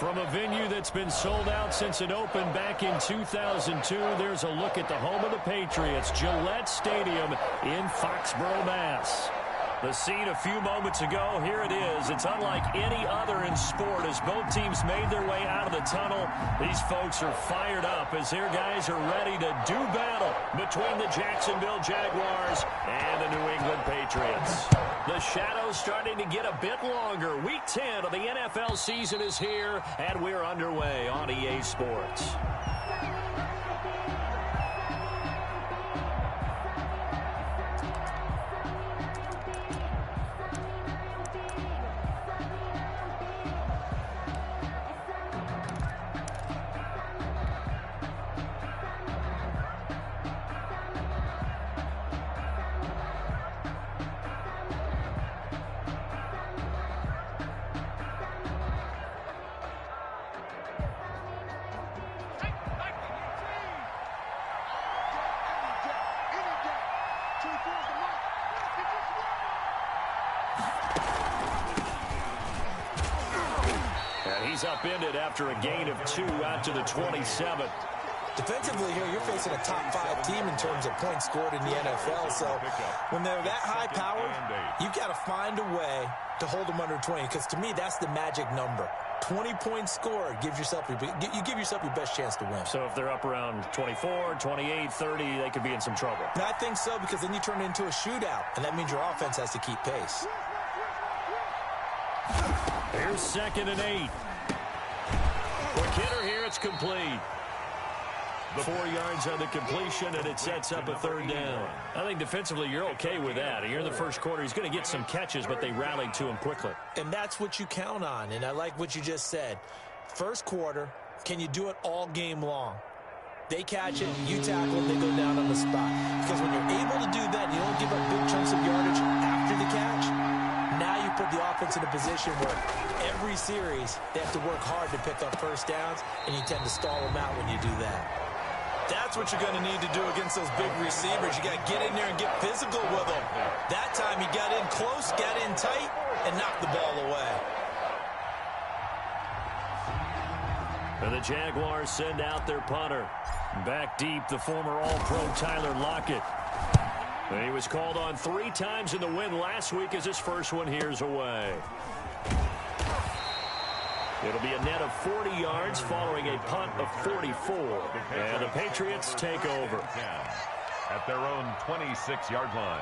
From a venue that's been sold out since it opened back in 2002, there's a look at the home of the Patriots, Gillette Stadium in Foxborough, Mass. The scene a few moments ago, here it is. It's unlike any other in sport as both teams made their way out of the tunnel. These folks are fired up as their guys are ready to do battle between the Jacksonville Jaguars and the New England Patriots. The shadows starting to get a bit longer. Week 10 of the NFL season is here, and we're underway on EA Sports. He's upended after a gain of 2 out to the 27. Defensively here, you're facing a top 5 team in terms of points scored in the NFL. So when they're that high-powered, you've got to find a way to hold them under 20. Because to me, that's the magic number. 20 points scored gives yourself you give yourself your best chance to win. So if they're up around 24, 28, 30, they could be in some trouble. And I think so, because then you turn it into a shootout, and that means your offense has to keep pace. Here's 2nd and 8. For Kidder here, it's complete. 4 yards on the completion, and it sets up a 3rd down. I think defensively you're okay with that. Here in the first quarter, he's going to get some catches, but they rallied to him quickly. And that's what you count on, and I like what you just said. First quarter, can you do it all game long? They catch it, you tackle it, they go down on the spot. Because when you're able to do that, you don't give up big chunks of yardage after the catch. Now you put the offense in a position where every series they have to work hard to pick up first downs, and you tend to stall them out when you do that. That's what you're going to need to do against those big receivers. You got to get in there and get physical with them. That time he got in close, got in tight, and knocked the ball away. And the Jaguars send out their punter. Back deep, the former All-Pro Tyler Lockett. He was called on 3 times in the win last week as his first one here's away. It'll be a net of 40 yards following a punt of 44. And the Patriots take over at their own 26-yard line.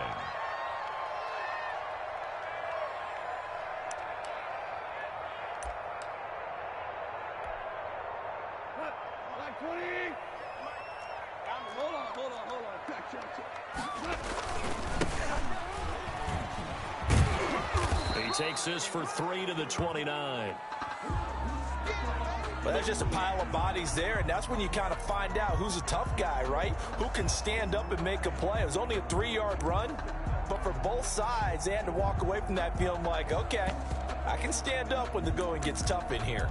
He takes this for 3 to the 29. But there's just a pile of bodies there, and that's when you kind of find out who's a tough guy, right? Who can stand up and make a play. It was only a 3-yard run, but for both sides, they had to walk away from that feeling like, okay, I can stand up when the going gets tough in here.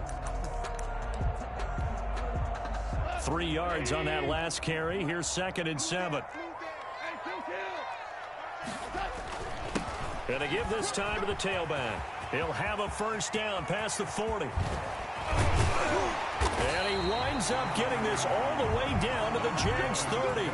3 yards on that last carry. Here's 2nd and 7. And they give this time to the tailback. He'll have a first down past the 40. And he winds up getting this all the way down to the Jags 30.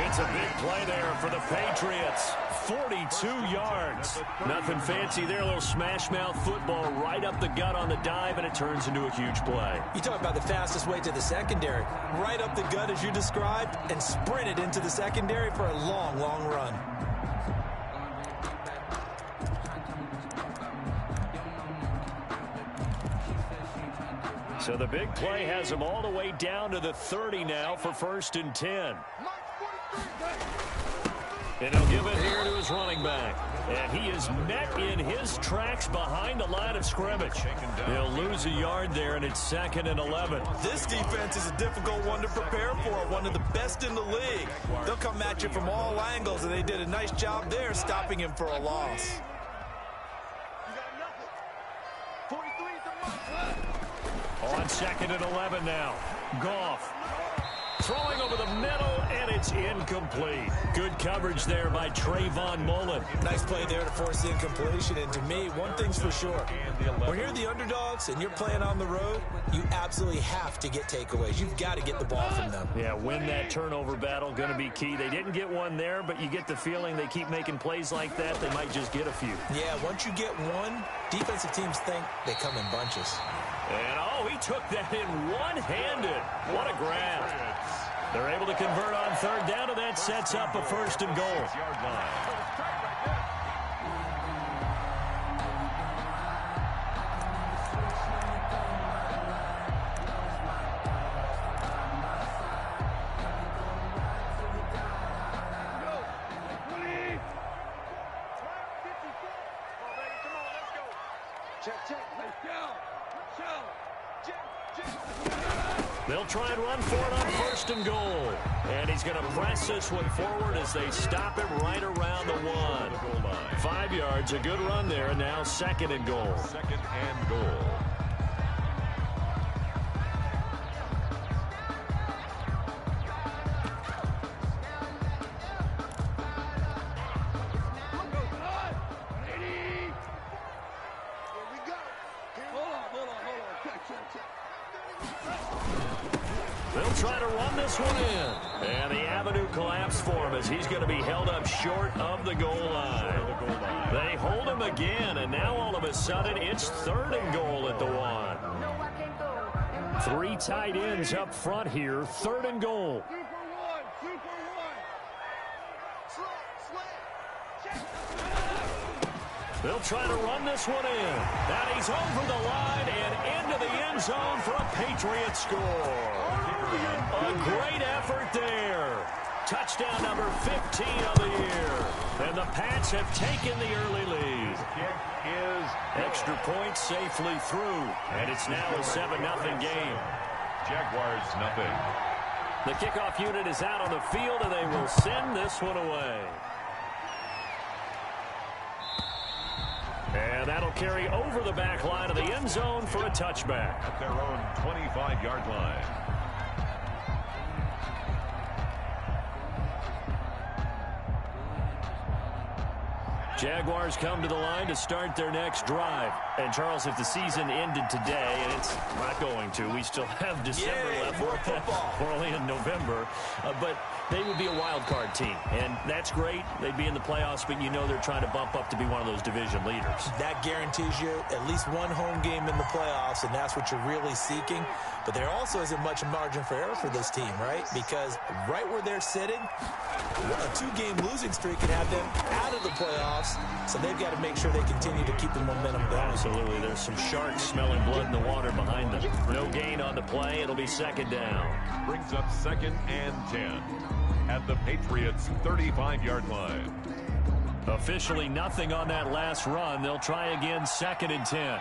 It's a big play there for the Patriots. 42 yards. Nothing fancy there. A little smash-mouth football right up the gut on the dive, and it turns into a huge play. You talk about the fastest way to the secondary. Right up the gut, as you described, and sprinted into the secondary for a long, long run. So the big play has him all the way down to the 30 now for 1st and 10. And he'll give it here to his running back. And he is met in his tracks behind the line of scrimmage. He'll lose a yard there, and it's 2nd and 11. This defense is a difficult one to prepare for, one of the best in the league. They'll come at you from all angles, and they did a nice job there stopping him for a loss. On 2nd and 11 now. Goff Throwing over the middle, and it's incomplete. Good coverage there by Trayvon Mullen. Nice play there to force the incompletion. And to me, one thing's for sure. When you're the underdogs and you're playing on the road, you absolutely have to get takeaways. You've got to get the ball from them. Yeah, win that turnover battle, going to be key. They didn't get one there, but you get the feeling they keep making plays like that, they might just get a few. Yeah, once you get one, defensive teams think they come in bunches. And, oh, he took that in one-handed. What a grab. They're able to convert on third down, and that sets up a first and goal. They'll try and run for it on first and goal. And he's going to press this one forward as they stop him right around the 1. 5 yards, a good run there, and now second and goal. Second and goal. They'll try to run this one in. And the avenue collapsed for him as he's going to be held up short of the goal line. They hold him again, and now all of a sudden it's third and goal at the 1. 3 tight ends up front here, third and goal. They'll try to run this one in. And he's over the line and into the end zone for a Patriots score. A great effort there. Touchdown number 15 of the year. And the Pats have taken the early lead. Kick is extra point safely through. And it's now a 7-0 game. Jaguars nothing. The kickoff unit is out on the field, and they will send this one away. And that'll carry over the back line of the end zone for a touchback. At their own 25-yard line. Jaguars come to the line to start their next drive. And, Charles, if the season ended today, and it's not going to, we still have December left. We're only in November. But they would be a wild card team. And that's great. They'd be in the playoffs, but you know they're trying to bump up to be one of those division leaders. That guarantees you at least one home game in the playoffs, and that's what you're really seeking. But there also isn't much margin for error for this team, right? Because right where they're sitting, a 2-game losing streak can have them out of the playoffs, so they've got to make sure they continue to keep the momentum going. Absolutely. There's some sharks smelling blood in the water behind them. No gain on the play. It'll be second down. Brings up 2nd and 10 at the Patriots' 35-yard line. Officially nothing on that last run. They'll try again 2nd and 10.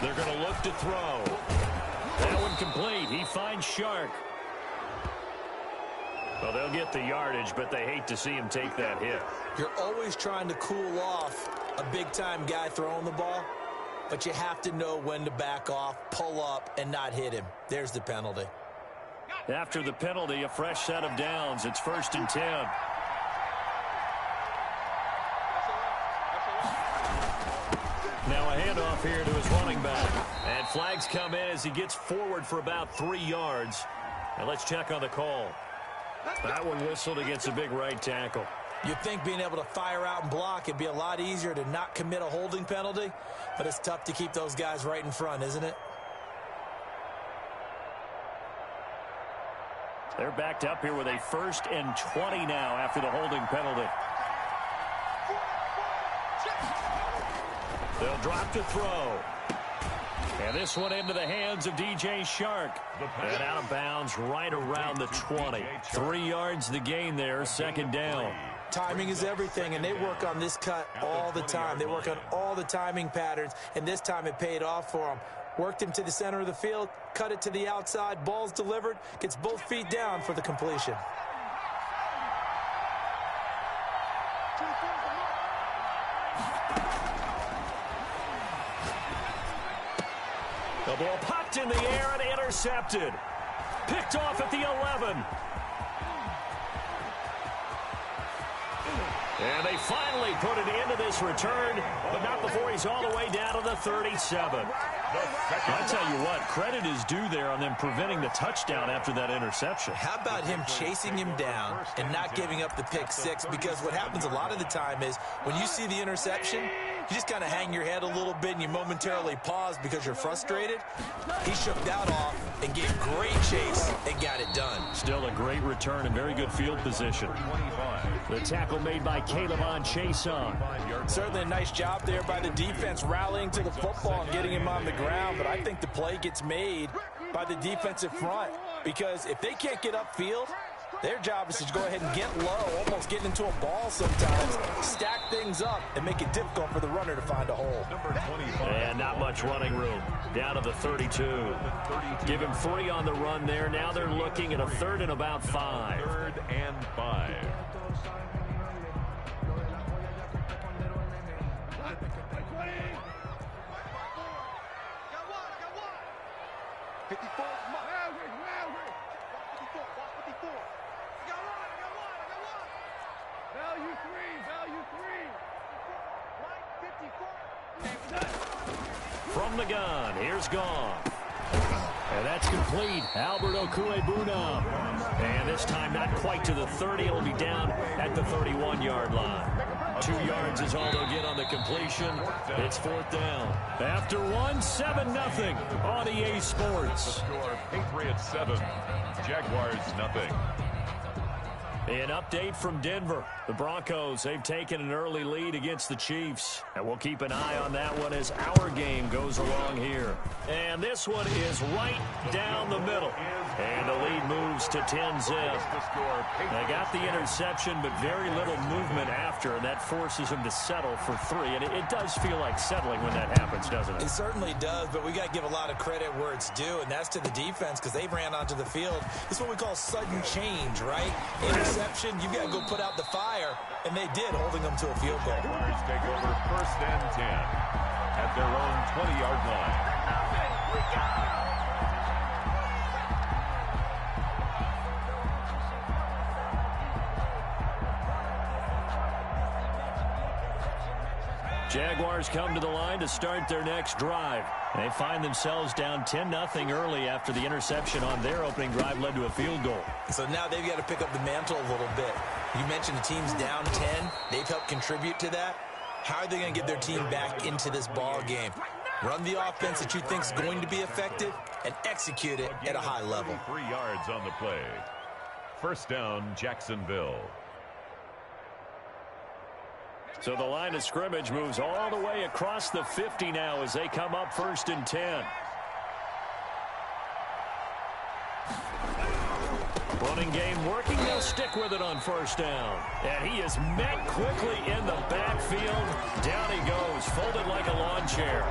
They're going to look to throw. That one complete. He finds Shark. Well, they'll get the yardage, but they hate to see him take that hit. You're always trying to cool off a big-time guy throwing the ball, but you have to know when to back off, pull up, and not hit him. There's the penalty. After the penalty, a fresh set of downs. It's 1st and 10. Now a handoff here to his running back. And flags come in as he gets forward for about 3 yards. And let's check on the call. That one whistled against a big right tackle. You'd think being able to fire out and block, it'd be a lot easier to not commit a holding penalty, but it's tough to keep those guys right in front, isn't it? They're backed up here with a 1st and 20 now after the holding penalty. They'll drop to throw. And this one into the hands of DJ Shark. And out of bounds right around the 20. 3 yards the gain there, 2nd down. Timing is everything, and they work on this cut all the time. They work on all the timing patterns, and this time it paid off for them. Worked him to the center of the field, cut it to the outside, ball's delivered, gets both feet down for the completion. The ball popped in the air and intercepted. Picked off at the 11. And they finally put an end to this return, but not before he's all the way down to the 37. I tell you what, credit is due there on them preventing the touchdown after that interception. How about him chasing him down and not giving up the pick six? Because what happens a lot of the time is when you see the interception, you just kind of hang your head a little bit and you momentarily pause because you're frustrated. He shook that off and gave great chase and got it done. Still a great return and very good field position. The tackle made by Caleb on Chason. Certainly a nice job there by the defense rallying to the football and getting him on the ground, but I think the play gets made by the defensive front because if they can't get upfield, their job is to go ahead and get low, almost get into a ball sometimes, stack things up, and make it difficult for the runner to find a hole. And not much running room. Down to the 32. Give him 3 on the run there. Now they're looking at a 3rd and about 5. 3rd and 5. From the gun, here's Gone. And that's complete. Albert Okuebunam. And this time not quite to the 30. It'll be down at the 31-yard line. 2 yards is all they'll get on the completion. It's 4th down. After 1, 7-0 on EA Sports. Patriots 7, Jaguars nothing. An update from Denver. The Broncos, they've taken an early lead against the Chiefs. And we'll keep an eye on that one as our game goes along here. And this one is right down the middle. And the lead moves to 10-zip. They got the interception, but very little movement after, and that forces them to settle for 3. And it does feel like settling when that happens, doesn't it? It certainly does, but we got to give a lot of credit where it's due, and that's to the defense because they ran onto the field. It's what we call sudden change, right? Interception, you've got to go put out the fire, and they did, holding them to a field goal. Jaguars take over 1st and 10 at their own 20-yard line. Jaguars come to the line to start their next drive. They find themselves down 10-0 early after the interception on their opening drive led to a field goal. So now they've got to pick up the mantle a little bit. You mentioned the team's down 10. They've helped contribute to that. How are they going to get their team back into this ball game? Run the offense that you think is going to be effective and execute it at a high level. 3 yards on the play. 1st down, Jacksonville. So the line of scrimmage moves all the way across the 50 now as they come up 1st and 10. Running game working. They'll stick with it on 1st down. And he is met quickly in the backfield. Down he goes, folded like a lawn chair.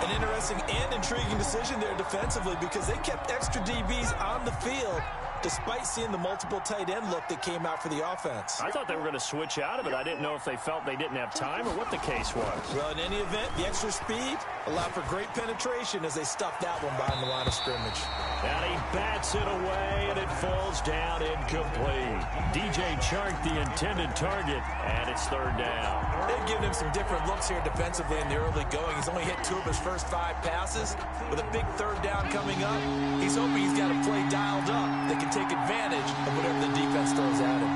An interesting and intriguing decision there defensively because they kept extra DBs on the field despite seeing the multiple tight end look that came out for the offense. I thought they were going to switch out of it. I didn't know if they felt they didn't have time or what the case was. Well, in any event, the extra speed allowed for great penetration as they stuffed that one behind the line of scrimmage. And he bats it away, and it falls down incomplete. DJ Chark, the intended target, and it's 3rd down. They've given him some different looks here defensively in the early going. He's only hit 2 of his first 5 passes. With a big 3rd down coming up, he's hoping he's got a play dialed up that can take advantage of whatever the defense throws at him.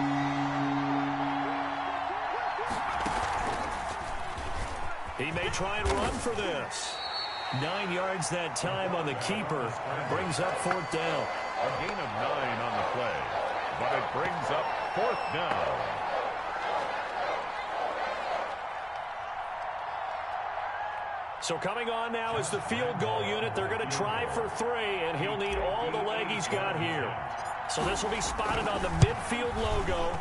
He may try and run for this. 9 yards that time on the keeper. Brings up 4th down. A gain of 9 on the play, but it brings up 4th down. So coming on now is the field goal unit. They're going to try for 3, and he'll need all the leg he's got here. So this will be spotted on the midfield logo.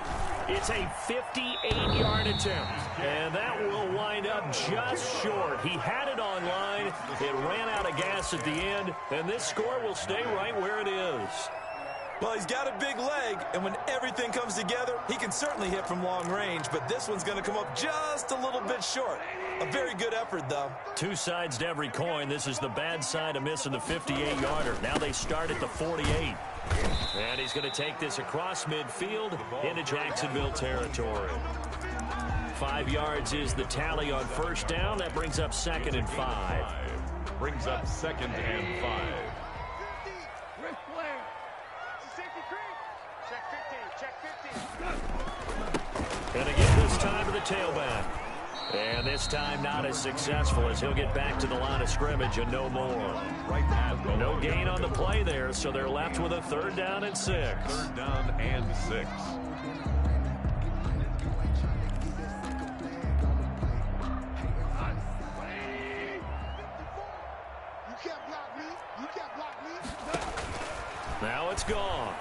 It's a 58-yard attempt, and that will wind up just short. He had it on line. It ran out of gas at the end, and this score will stay right where it is. Well, he's got a big leg, and when everything comes together, he can certainly hit from long range, but this one's going to come up just a little bit short. A very good effort, though. Two sides to every coin. This is the bad side of missing the 58-yarder. Now they start at the 48. And he's going to take this across midfield into Jacksonville territory. 5 yards is the tally on first down. That brings up 2nd and 5. Brings up 2nd and 5. And again this time to the tailback. And this time not as successful as he'll get back to the line of scrimmage and no more. No gain on the play there, so they're left with a 3rd down and 6. 3rd down and 6. Now it's gone.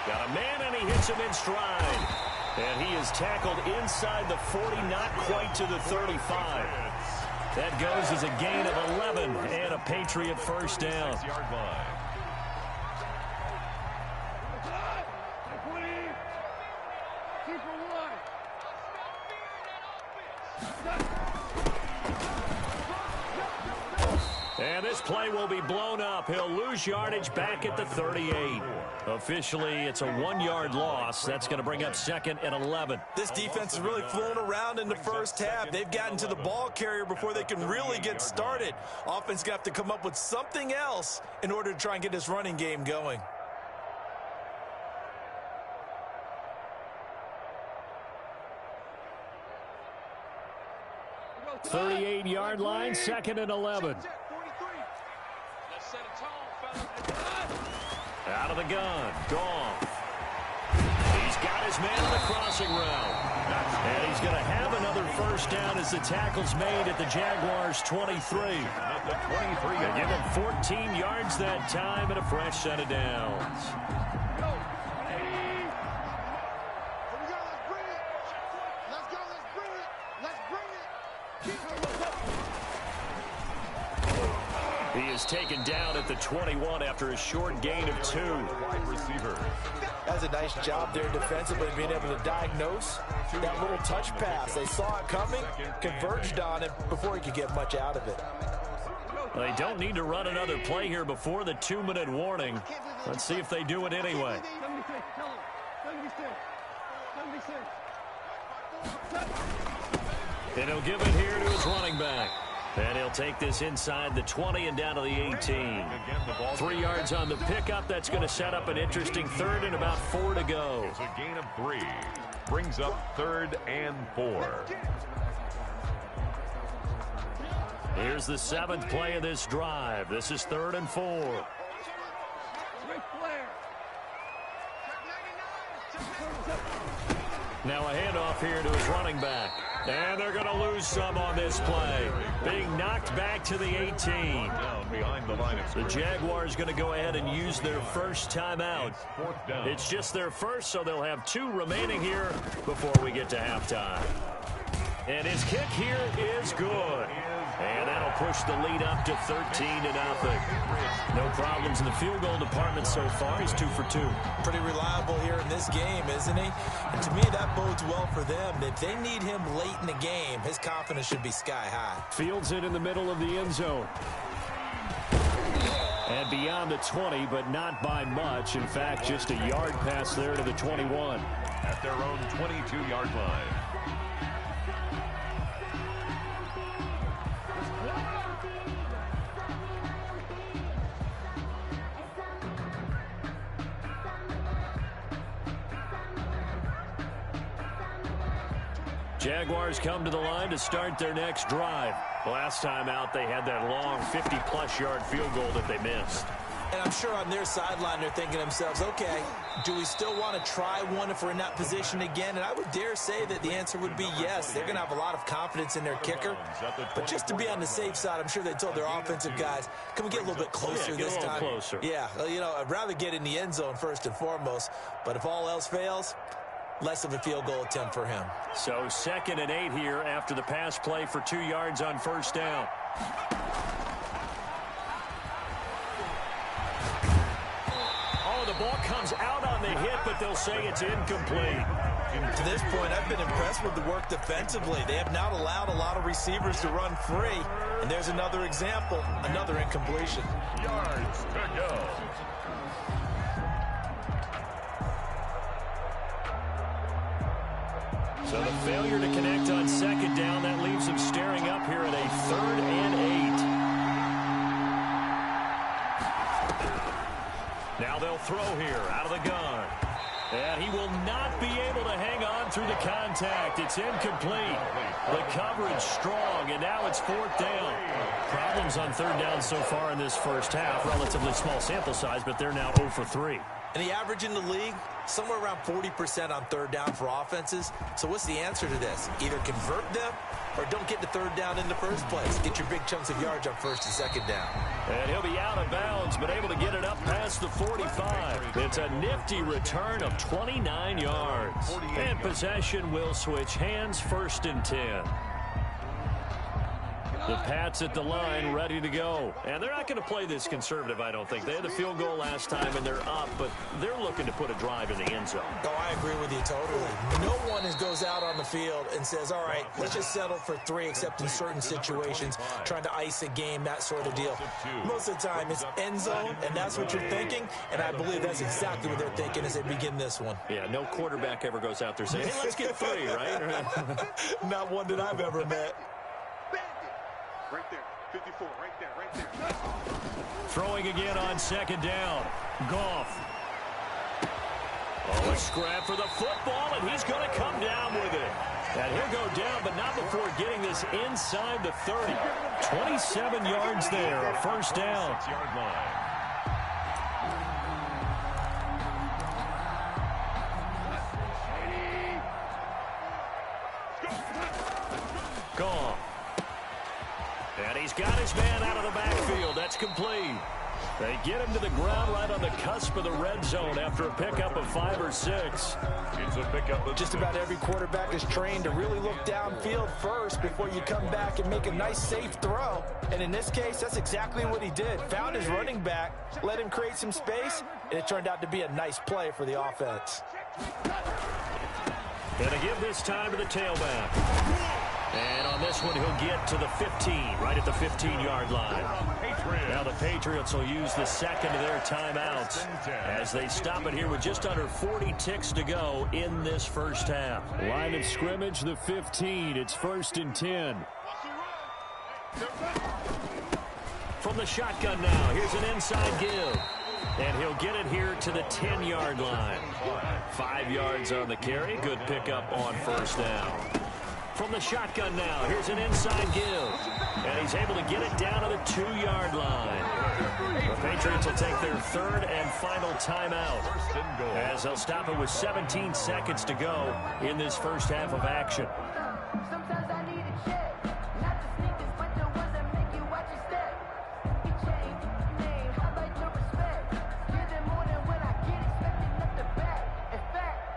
Got a man, and he hits him in stride. And he is tackled inside the 40, not quite to the 35. That goes as a gain of 11 and a Patriot first down. And this play will be blown up. He'll lose yardage back at the 38. Officially, it's a 1-yard loss. That's going to bring up 2nd and 11. This defense has really flown around in the first half. They've gotten to the ball carrier before they can really get started. Offense got to come up with something else in order to try and get this running game going. 38-yard line, 2nd and 11. Out of the gun, Goff. He's got his man on the crossing route. And he's going to have another first down as the tackle's made at the Jaguars' 23. They give him 14 yards that time and a fresh set of downs. He is taken down at the 21 after a short gain of 2. Wide receiver. That's a nice job there defensively, being able to diagnose that little touch pass. They saw it coming, converged on it before he could get much out of it. Well, they don't need to run another play here before the 2-minute warning. Let's see if they do it anyway. And he'll give it here to his running back. And he'll take this inside the 20 and down to the 18. 3 yards on the pickup. That's going to set up an interesting 3rd and about 4 to go. It's a gain of 3. Brings up 3rd and 4. Here's the 7th play of this drive. This is 3rd and 4. Now a handoff here to his running back. And they're going to lose some on this play. Being knocked back to the 18. Down behind the line of scrimmage. The Jaguars going to go ahead and use their first timeout. Fourth down. It's just their first, so they'll have 2 remaining here before we get to halftime. And his kick here is good. And that'll push the lead up to 13-0. No problems in the field goal department so far. He's 2 for 2. Pretty reliable here in this game, isn't he? And to me, that bodes well for them. If they need him late in the game, his confidence should be sky high. Fields it in the middle of the end zone. And beyond the 20, but not by much. In fact, just a yard pass there to the 21. At their own 22-yard line. Jaguars come to the line to start their next drive. Last time out, they had that long 50-plus yard field goal that they missed. And I'm sure on their sideline, they're thinking to themselves, okay, do we still want to try one if we're in that position again? And I would dare say that the answer would be yes. They're going to have a lot of confidence in their kicker. But just to be on the safe side, I'm sure they told their offensive guys, can we get a little bit closer this time? Closer. Yeah, you know, I'd rather get in the end zone first and foremost. But if all else fails, less of a field goal attempt for him. So 2nd and 8 here after the pass play for 2 yards on first down. Oh, the ball comes out on the hit, but they'll say it's incomplete. To this point, I've been impressed with the work defensively. They have not allowed a lot of receivers to run free. And there's another example, another incompletion. Yards to go. So the failure to connect on second down, that leaves them staring up here at a 3rd and 8. Now they'll throw here out of the gun. And he will not be able to hang on through the contact. It's incomplete. The coverage strong, and now it's 4th down. Problems on 3rd down so far in this first half. Relatively small sample size, but they're now 0 for 3. And the average in the league, somewhere around 40% on 3rd down for offenses. So what's the answer to this? Either convert them or don't get the 3rd down in the first place. Get your big chunks of yards on 1st and 2nd down. And he'll be out of bounds, but able to get it up past the 45. It's a nifty return of 29 yards. And possession will switch hands, 1st and 10. The Pats at the line, ready to go. And they're not going to play this conservative, I don't think. They had the field goal last time, and they're up, but they're looking to put a drive in the end zone. Oh, I agree with you totally. No one goes out on the field and says, all right, let's just settle for 3, except in certain situations, trying to ice a game, that sort of deal. Most of the time, it's end zone, and that's what you're thinking, and I believe that's exactly what they're thinking as they begin this one. Yeah, no quarterback ever goes out there saying, hey, let's get 3, right? Not one that I've ever met. Right there, 54, right there. Throwing again on 2nd down. Goff. Oh, a scrap for the football, and he's going to come down with it. And he'll go down, but not before getting this inside the 30. 27 yards there, a 1st down. 6-yard line. Goff. And he's got his man out of the backfield. That's complete. They get him to the ground right on the cusp of the red zone after a pickup of 5 or 6. It's a pickup of Just about every quarterback is trained to really look downfield first before you come back and make a nice, safe throw. And in this case, that's exactly what he did. Found his running back, let him create some space, and it turned out to be a nice play for the offense. Gonna give this time to the tailback. And on this one, he'll get to the 15, right at the 15-yard line. Now the Patriots will use the second of their timeouts as they stop it here with just under 40 ticks to go in this first half. Line of scrimmage, the 15. It's 1st and 10. From the shotgun now, here's an inside give. And he'll get it here to the 10-yard line. 5 yards on the carry. Good pickup on 1st down. From the shotgun now, here's an inside give. And he's able to get it down to the 2-yard line. The Patriots will take their 3rd and final timeout as they'll stop it with 17 seconds to go in this first half of action. Sometimes I need a check, not the sneakers, but the ones that make you watch your step. You change your name, highlight your respect. Give them more than what I get, expecting nothing back. In fact,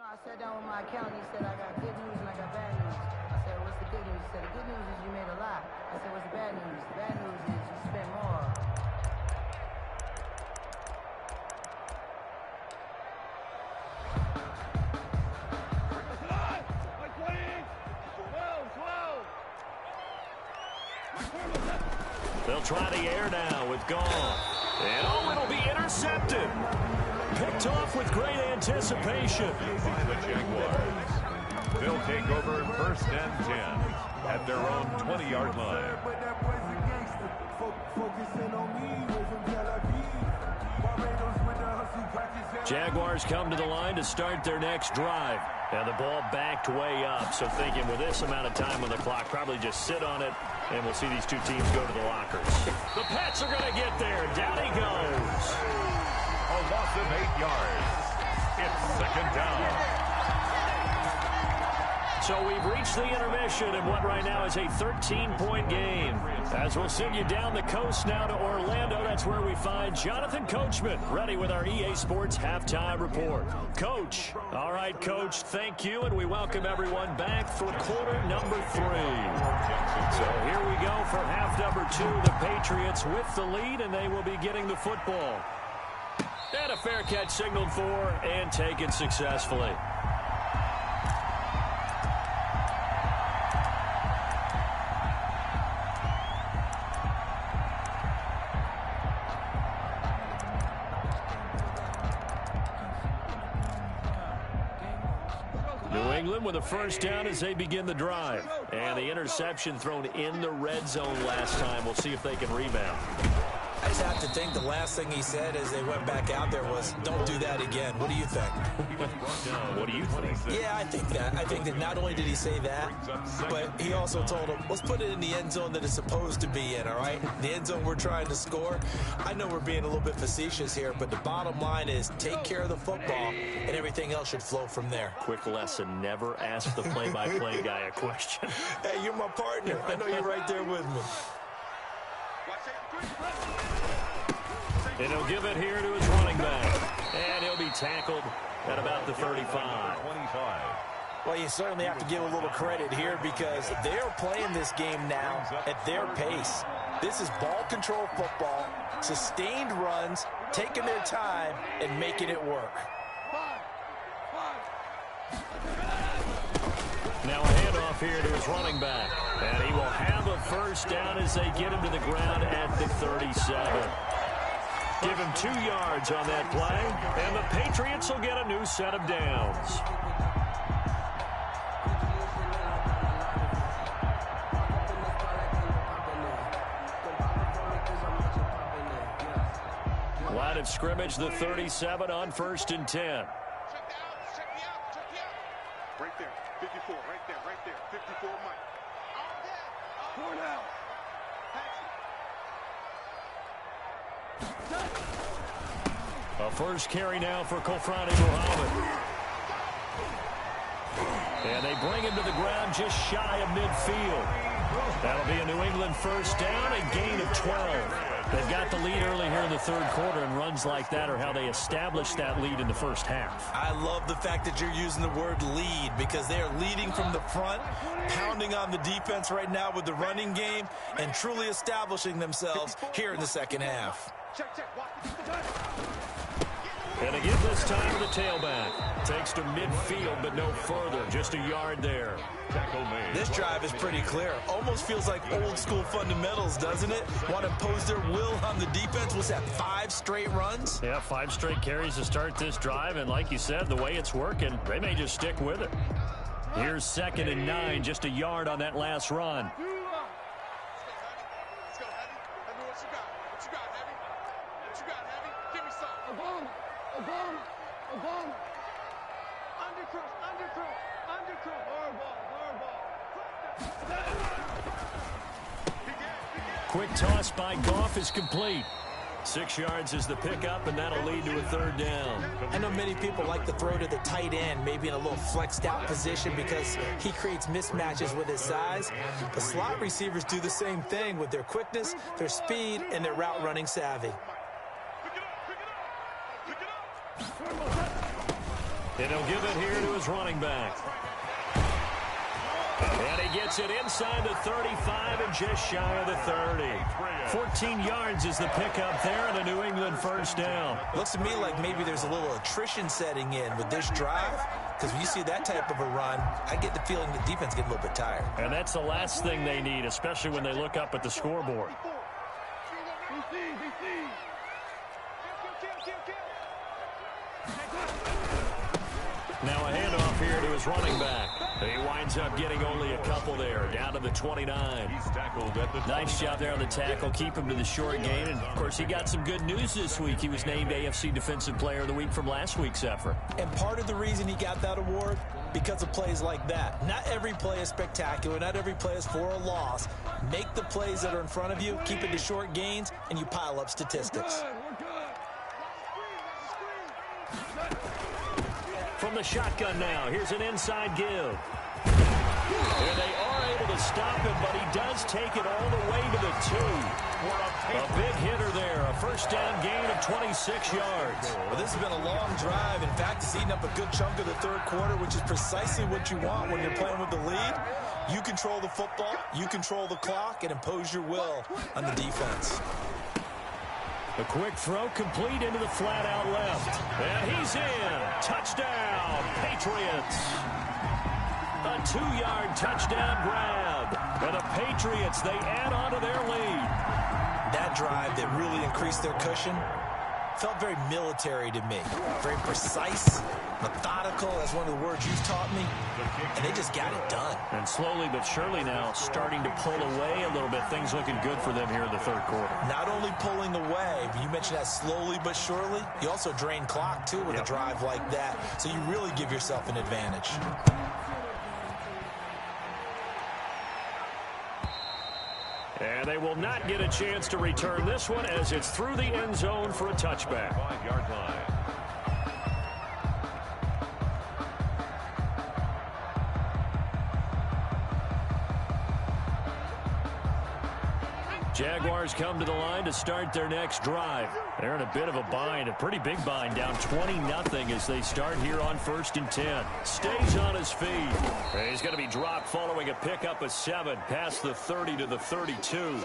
I sat down with my accountant. He said, I got good news and I got bad news. I said, what's the good news? He said, the good news is you made a lot. I said, what's the bad news? The bad news is you spent more. They'll try the air now with Goff. And oh, it'll be intercepted. Picked off with great anticipation. by the Jaguars. They'll take over 1st and 10 at their own 20-yard line. Jaguars come to the line to start their next drive. And the ball backed way up. So thinking with this amount of time on the clock, probably just sit on it, and we'll see these two teams go to the lockers. The Pats are going to get there. Down he goes. A loss of 8 yards. It's 2nd down. So we've reached the intermission in what right now is a 13-point game. As we'll send you down the coast now to Orlando, that's where we find Jonathan Coachman, ready with our EA Sports Halftime Report. Coach. All right, Coach, thank you, and we welcome everyone back for quarter number 3. So here we go for half number 2. The Patriots with the lead, and they will be getting the football. And a fair catch signaled for and taken successfully. New England with a first down as they begin the drive. And the interception thrown in the red zone last time. We'll see if they can rebound. I just have to think the last thing he said as they went back out there was, don't do that again. What do you think? What do you think? Yeah, I think that. I think that not only did he say that, but he also told him, let's put it in the end zone that it's supposed to be in, all right? The end zone we're trying to score. I know we're being a little bit facetious here, but the bottom line is take care of the football, and everything else should flow from there. Quick lesson, never ask the play-by-play guy a question. Hey, you're my partner. I know you're right there with me. And he'll give it here to his running back. And he'll be tackled at about the 35. Well, you certainly have to give a little credit here because they're playing this game now at their pace. This is ball control football, sustained runs, taking their time, and making it work. Now a handoff here to his running back. And he will have a first down as they get him to the ground at the 37. Give him 2 yards on that play, and the Patriots will get a new set of downs. Line of scrimmage, the 37 on 1st and 10. Right there, 54, right there, 54, Mike. Four down. A first carry now for Kofrani Muhammad. And they bring him to the ground just shy of midfield. That'll be a New England first down, a gain of 12. They've got the lead early here in the 3rd quarter, and runs like that are how they established that lead in the first half. I love the fact that you're using the word lead because they are leading from the front, pounding on the defense right now with the running game, and truly establishing themselves here in the 2nd half. And again this time to the tailback. Takes to midfield, but no further. Just a yard there. This drive is pretty clear. Almost feels like old school fundamentals, doesn't it? Want to impose their will on the defense. Was that 5 straight runs? Yeah, 5 straight carries to start this drive. And like you said, the way it's working, they may just stick with it. Here's 2nd and 9. Just a yard on that last run. Quick toss by Goff is complete. 6 yards is the pickup, and that'll lead to a 3rd down. I know many people like to throw to the tight end, maybe in a little flexed out position because he creates mismatches with his size. But slot receivers do the same thing with their quickness, their speed, and their route running savvy. And he'll give it here to his running back. And he gets it inside the 35 and just shy of the 30. 14 yards is the pickup there and a New England first down. Looks to me like maybe there's a little attrition setting in with this drive because when you see that type of a run, I get the feeling the defense gets a little bit tired. And that's the last thing they need, especially when they look up at the scoreboard. Now a handoff here to his running back. He winds up getting only a couple there, down to the 29. He's tackled at the Nice job there on the tackle, keep him to the short gain. And, of course, he got some good news this week. He was named AFC Defensive Player of the Week from last week's effort. And part of the reason he got that award, because of plays like that. Not every play is spectacular. Not every play is for a loss. Make the plays that are in front of you, keep it to short gains, and you pile up statistics. From the shotgun now, here's an inside give. And they are able to stop him, but he does take it all the way to the 2. A big hitter there. A first down gain of 26 yards. Well, this has been a long drive. In fact, it's eaten up a good chunk of the third quarter, which is precisely what you want when you're playing with the lead. You control the football, you control the clock, and impose your will on the defense. A quick throw complete into the flat out left. And he's in. Touchdown, Patriots. A 2-yard touchdown grab. And the Patriots, they add on to their lead. That drive that really increased their cushion felt very military to me. Very precise, methodical, that's one of the words you've taught me. And they just got it done. And slowly but surely now starting to pull away a little bit. Things looking good for them here in the third quarter. Not only pulling away, but you mentioned that slowly but surely. You also drain clock, too, with a drive like that. So you really give yourself an advantage. And they will not get a chance to return this one as it's through the end zone for a touchback. 5-yard line. Jaguars come to the line to start their next drive. They're in a bit of a bind, a pretty big bind, down 20-0 as they start here on 1st and 10. Stays on his feet. And he's going to be dropped following a pickup of 7 past the 30 to the 32.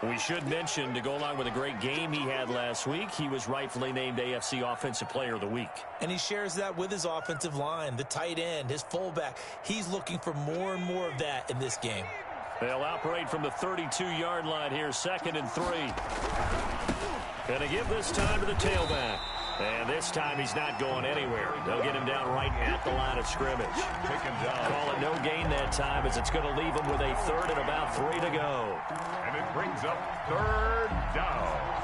We should mention, to go along with a great game he had last week, he was rightfully named AFC Offensive Player of the Week. And he shares that with his offensive line, the tight end, his fullback. He's looking for more and more of that in this game. They'll operate from the 32-yard line here, 2nd and 3. Gonna give this time to the tailback. And this time he's not going anywhere. They'll get him down right at the line of scrimmage. Call it no gain that time as it's going to leave him with a 3rd and about 3 to go. And it brings up 3rd down.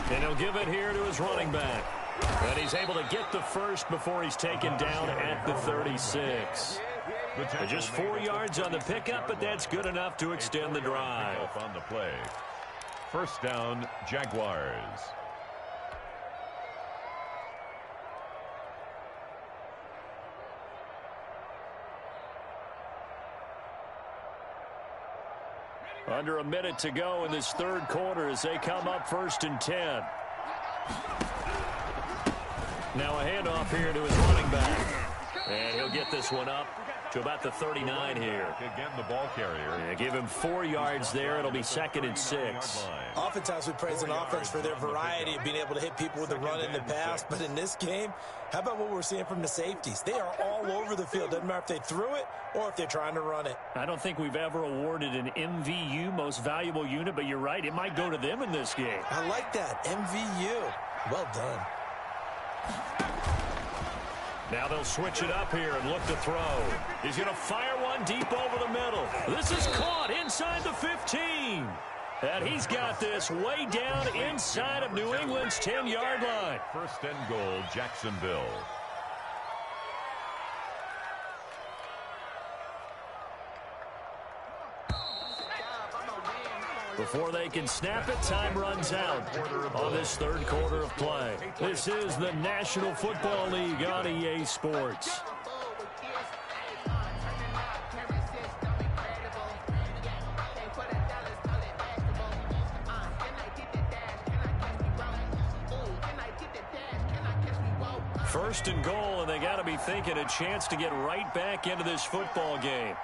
And he'll give it here to his running back. And he's able to get the first before he's taken down at the 36. Just 4 yards on the pickup, but that's good enough to extend the drive. On the play. 1st down, Jaguars. Under a minute to go in this third quarter as they come up 1st and 10. Now a handoff here to his running back. And he'll get this one up to about the 39 here. Again, the ball carrier. Yeah, give him 4 yards there. It'll be 2nd and 6. Oftentimes we praise an offense for their variety of being able to hit people with the run in the pass. But in this game, how about what we're seeing from the safeties? They are all over the field. Doesn't matter if they threw it or if they're trying to run it. I don't think we've ever awarded an MVU, most valuable unit, but you're right. It might go to them in this game. I like that. MVU. Well done. Now they'll switch it up here and look to throw. He's going to fire one deep over the middle. This is caught inside the 15. And he's got this way down inside of New England's 10-yard line. 1st and goal, Jacksonville. Before they can snap it, time runs out on this third quarter of play. This is the National Football League on EA Sports. First and goal, and they got to be thinking a chance to get right back into this football game.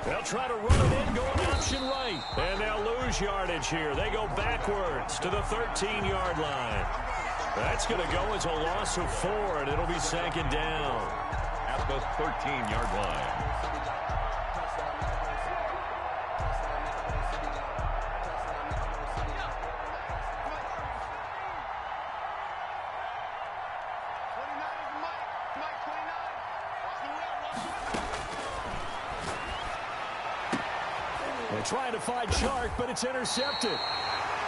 They'll try to run it in, going option right. And they'll lose yardage here. They go backwards to the 13-yard line. That's going to go as a loss of 4, and it'll be 2nd down. At the 13-yard line. They're trying to find Shark, but it's intercepted.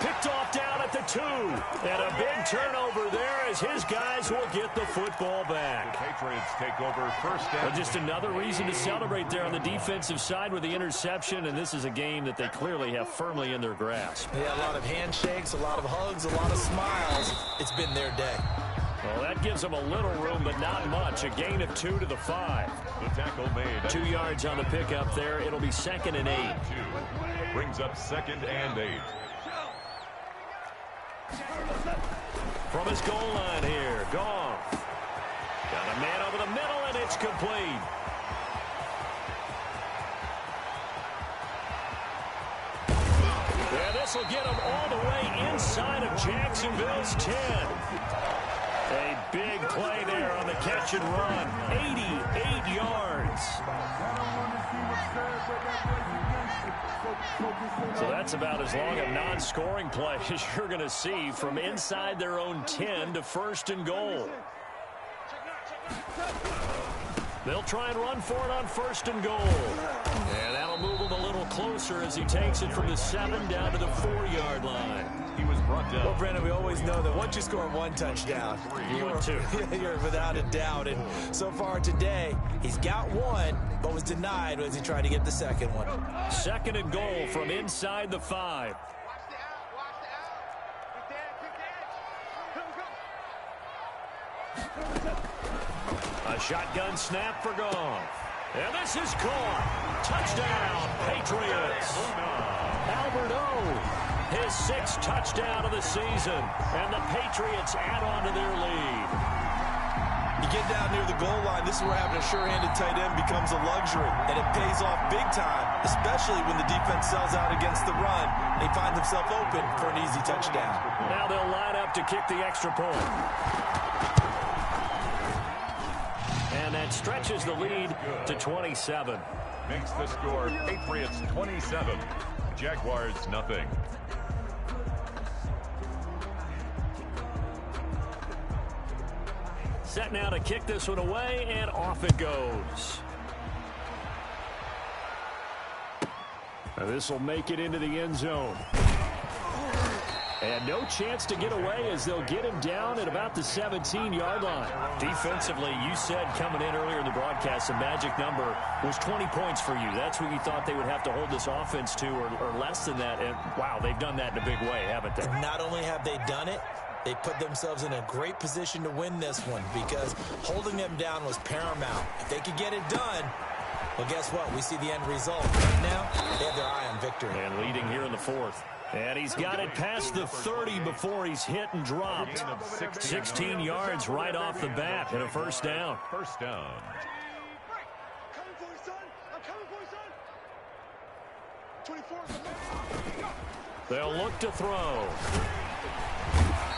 Picked off down at the 2. And a big turnover there as his guys will get the football back. The Patriots take over first down. Well, just another reason to celebrate there on the defensive side with the interception, and this is a game that they clearly have firmly in their grasp. Yeah, a lot of handshakes, a lot of hugs, a lot of smiles. It's been their day. Well, that gives them a little room, but not much. A gain of 2 to the 5. The tackle made. 2 yards on the pickup there. It'll be 2nd and 8. 2 brings up 2nd and 8. From his goal line here, Goff. Got a man over the middle, and it's complete. Yeah, this will get him all the way inside of Jacksonville's 10. A big play there on the catch and run. 88 yards. So that's about as long a non-scoring play as you're going to see from inside their own 10 to 1st and goal. They'll try and run for it on 1st and goal. And that'll move him a little closer as he takes it from the 7 down to the 4-yard line. He was brought down. Well, Brandon, we always know that once you score 1 touchdown, you're without a doubt. And so far today, he's got 1, but was denied as he tried to get the 2nd one. 2nd and goal from inside the 5. A shotgun snap for Goff. And this is caught. Touchdown, Patriots. Albert O, his 6th touchdown of the season. And the Patriots add on to their lead. You get down near the goal line, this is where having a sure-handed tight end becomes a luxury. And it pays off big time, especially when the defense sells out against the run. They find themselves open for an easy touchdown. Now they'll line up to kick the extra point. And that stretches the lead to 27. Makes the score Patriots 27. Jaguars nothing. Set now to kick this one away, and off it goes. Now this will make it into the end zone. And no chance to get away as they'll get him down at about the 17-yard line. Defensively, you said coming in earlier in the broadcast, the magic number was 20 points for you. That's what you thought they would have to hold this offense to, or less than that. And, wow, they've done that in a big way, haven't they? And not only have they done it, they put themselves in a great position to win this one because holding them down was paramount. If they could get it done, well, guess what? We see the end result. Right now, they have their eye on victory. And leading here in the 4th. And he's got it past the 30 before he's hit and dropped. 16 yards right off the bat and a 1st down. 1st down. Coming for you, son. I'm coming for you, son. 24. They'll look to throw.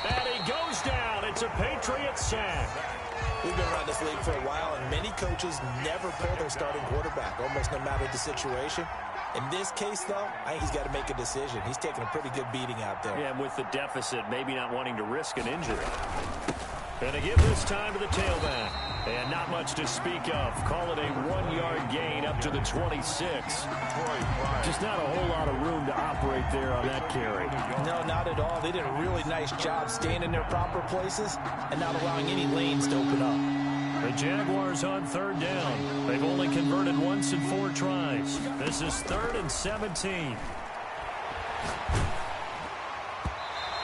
And he goes down. It's a Patriots sack. We've been around this league for a while, and many coaches never pull their starting quarterback, almost no matter the situation. In this case, though, I think he's got to make a decision. He's taking a pretty good beating out there. Yeah, and with the deficit, maybe not wanting to risk an injury. And to give this time to the tailback. And not much to speak of. Call it a 1-yard gain up to the 26. Just not a whole lot of room to operate there on that carry. No, not at all. They did a really nice job staying in their proper places and not allowing any lanes to open up. The Jaguars on 3rd down. They've only converted once in 4 tries. This is 3rd and 17. And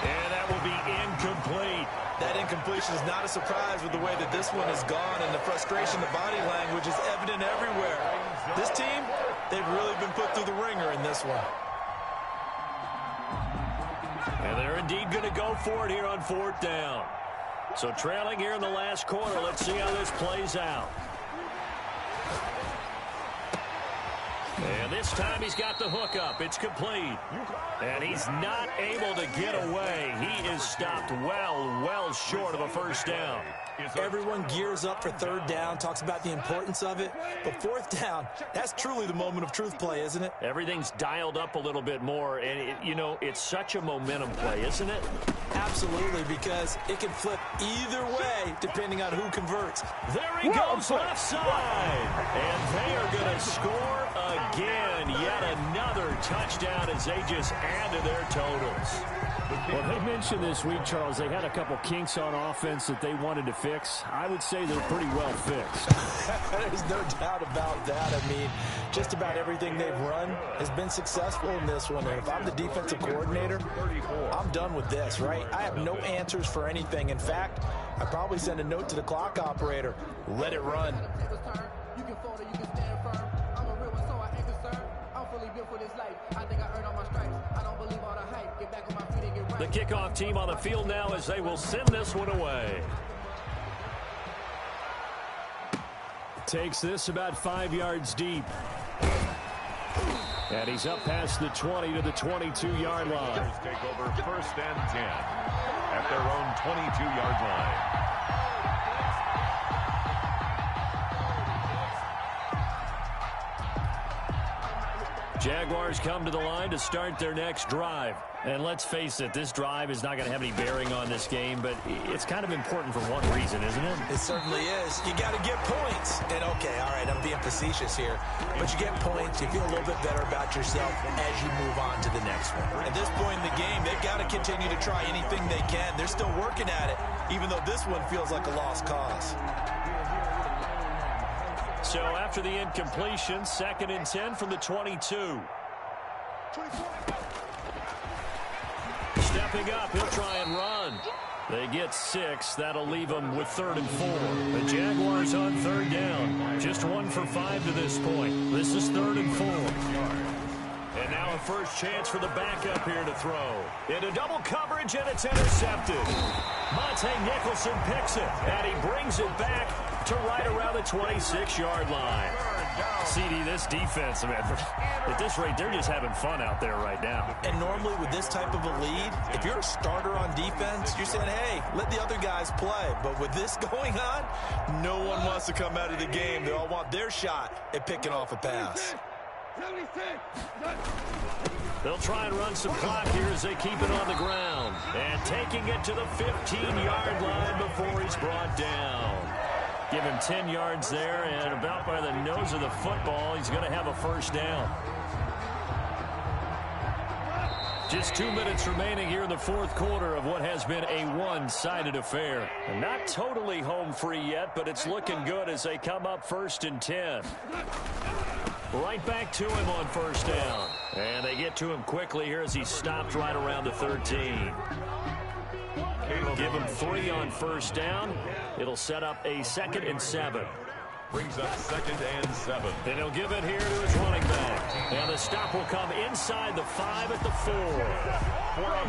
that will be incomplete. That incompletion is not a surprise with the way that this one has gone, and the frustration, the body language is evident everywhere. This team, they've really been put through the ringer in this one. And they're indeed going to go for it here on 4th down. So trailing here in the last quarter, let's see how this plays out. And this time he's got the hook up. It's complete. And he's not able to get away. He is stopped well short of a 1st down. Everyone gears up for 3rd down, talks about the importance of it. But 4th down, that's truly the moment of truth play, isn't it? Everything's dialed up a little bit more. And, it's such a momentum play, isn't it? Absolutely, because it can flip either way depending on who converts. There he goes left side. And they are going to score again. and yet another touchdown as they just add to their totals. Well, they mentioned this week, Charles, they had a couple kinks on offense that they wanted to fix. I would say they're pretty well fixed. There's no doubt about that. I mean, just about everything they've run has been successful in this one. And if I'm the defensive coordinator, I'm done with this, right? I have no answers for anything. In fact, I'd probably send a note to the clock operator. Let it run. You can fold it, you can stand firm. I'm a real one, so I ain't concerned. I'm fully built for this life. I think I earned all my stripes. I don't believe all the hype. Get back on my feet and get right. The kickoff team on the field now as they will send this one away. Takes this about 5 yards deep. And he's up past the 20 to the 22-yard line. Take over 1st and 10 at their own 22-yard line. Jaguars come to the line to start their next drive. And let's face it, this drive is not going to have any bearing on this game, but it's kind of important for one reason, isn't it? It certainly is. You got to get points. And, okay, all right, I'm being facetious here. But you get points, you feel a little bit better about yourself as you move on to the next one. At this point in the game, they've got to continue to try anything they can. They're still working at it, even though this one feels like a lost cause. So after the incompletion, 2nd and 10 from the 22. Stepping up, he'll try and run. They get 6. That'll leave them with 3rd and 4. The Jaguars on 3rd down. Just 1 for 5 to this point. This is 3rd and 4. And now a first chance for the backup here to throw. Into double coverage, and it's intercepted. Monte Nicholson picks it, and he brings it back to right around the 26-yard line. CD, this defense, man, at this rate, they're just having fun out there right now. And normally with this type of a lead, if you're a starter on defense, you're saying, hey, let the other guys play. But with this going on, no one wants to come out of the game. They all want their shot at picking off a pass. They'll try and run some clock here as they keep it on the ground. And taking it to the 15-yard line before he's brought down. Give him 10 yards there, and about by the nose of the football, he's going to have a first down. Just 2 minutes remaining here in the 4th quarter of what has been a one-sided affair. And not totally home free yet, but it's looking good as they come up 1st and 10. Right back to him on 1st down. And they get to him quickly here as he stopped right around the 13. Give him 3 on 1st down. It'll set up a 2nd and 7. Brings up 2nd and 7. And he'll give it here to his running back. And the stop will come inside the 5 at the 4.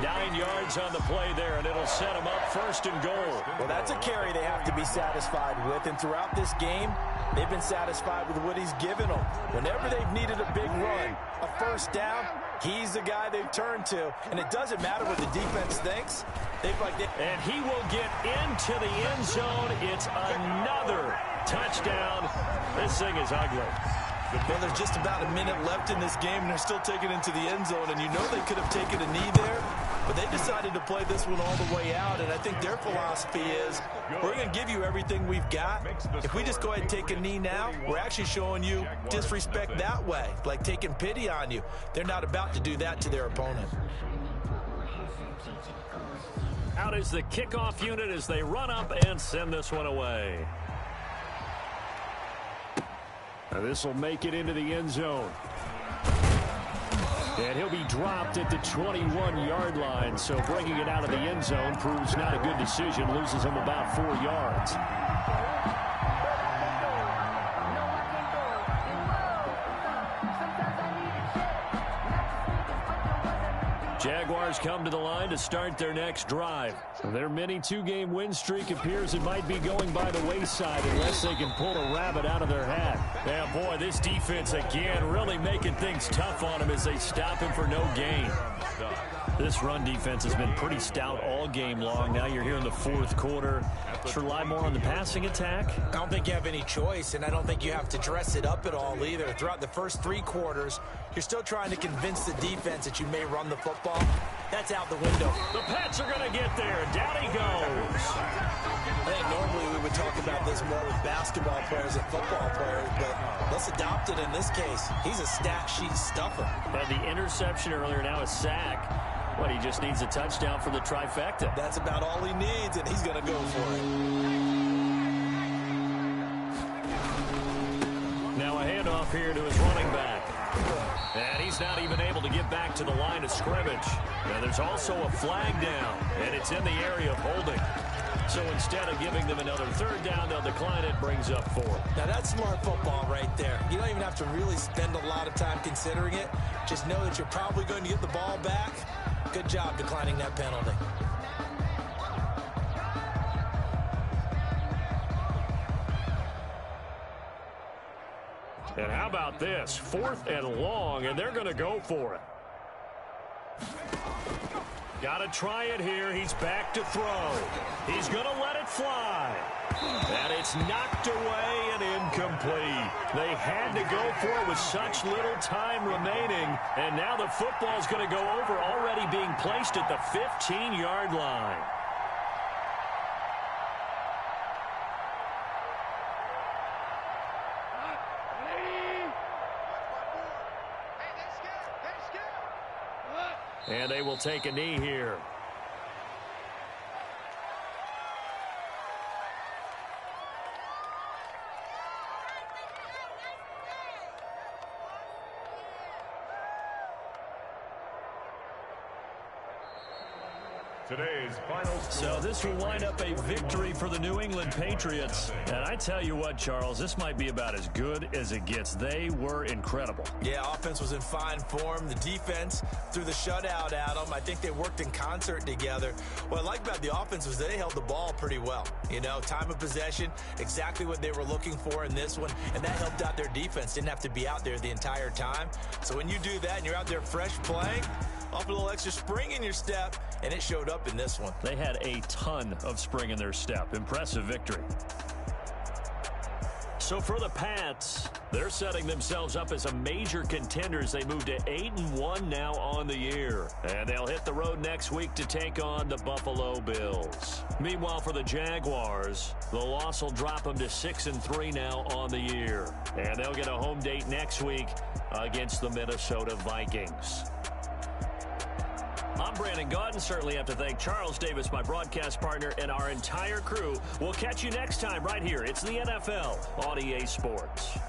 9 yards on the play there, and it'll set him up 1st and goal. Well, that's a carry they have to be satisfied with. And throughout this game, they've been satisfied with what he's given them. Whenever they've needed a big run, a 1st down, he's the guy they've turned to. And it doesn't matter what the defense thinks. And he will get into the end zone. It's another touchdown. This thing is ugly. Well, there's just about a minute left in this game, and they're still taking it into the end zone. And you know they could have taken a knee there, but they decided to play this one all the way out. And I think their philosophy is, we're going to give you everything we've got. If we just go ahead and take a knee now, we're actually showing you disrespect that way, like taking pity on you. They're not about to do that to their opponent. Out is the kickoff unit as they run up and send this one away. Now this will make it into the end zone. And he'll be dropped at the 21-yard line, so bringing it out of the end zone proves not a good decision, loses him about 4 yards. Jaguars come to the line to start their next drive. Their mini 2-game win streak appears it might be going by the wayside unless they can pull a rabbit out of their hat. Yeah, boy, this defense again really making things tough on him as they stop him for no gain. This run defense has been pretty stout all game long. Now you're here in the 4th quarter. Let's rely more on the passing attack. I don't think you have any choice, and I don't think you have to dress it up at all either. Throughout the first 3 quarters, you're still trying to convince the defense that you may run the football, that's out the window. The Pats are going to get there. Down he goes. I think normally we would talk about this more with basketball players and football players, but let's adopt it in this case. He's a stat sheet stuffer. Had the interception earlier, now a sack. But he just needs a touchdown for the trifecta. That's about all he needs, and he's going to go for it. Now a handoff here to his running back. And he's not even able to get back to the line of scrimmage. Now there's also a flag down, and it's in the area of holding. So instead of giving them another third down, they'll decline it, brings up 4. Now that's smart football right there. You don't even have to really spend a lot of time considering it. Just know that you're probably going to get the ball back. Good job declining that penalty. And how about this? 4th and long, and they're going to go for it. Got to try it here. He's back to throw. He's going to let it fly. And it's knocked away and incomplete. They had to go for it with such little time remaining. And now the football's going to go over, already being placed at the 15-yard line. And they will take a knee here. Today's final score. So this will wind up a victory for the New England Patriots. And I tell you what, Charles, this might be about as good as it gets. They were incredible. Yeah, offense was in fine form. The defense threw the shutout at them. I think they worked in concert together. What I like about the offense was they held the ball pretty well. You know, time of possession, exactly what they were looking for in this one. And that helped out their defense. Didn't have to be out there the entire time. So when you do that and you're out there fresh playing, off a little extra spring in your step, and it showed up in this one. They had a ton of spring in their step. Impressive victory. So for the Pats, they're setting themselves up as a major contender as they move to 8-1 now on the year. And they'll hit the road next week to take on the Buffalo Bills. Meanwhile, for the Jaguars, the loss will drop them to 6-3 now on the year. And they'll get a home date next week against the Minnesota Vikings. I'm Brandon Gaudin. Certainly have to thank Charles Davis, my broadcast partner, and our entire crew. We'll catch you next time right here. It's the NFL on EA Sports.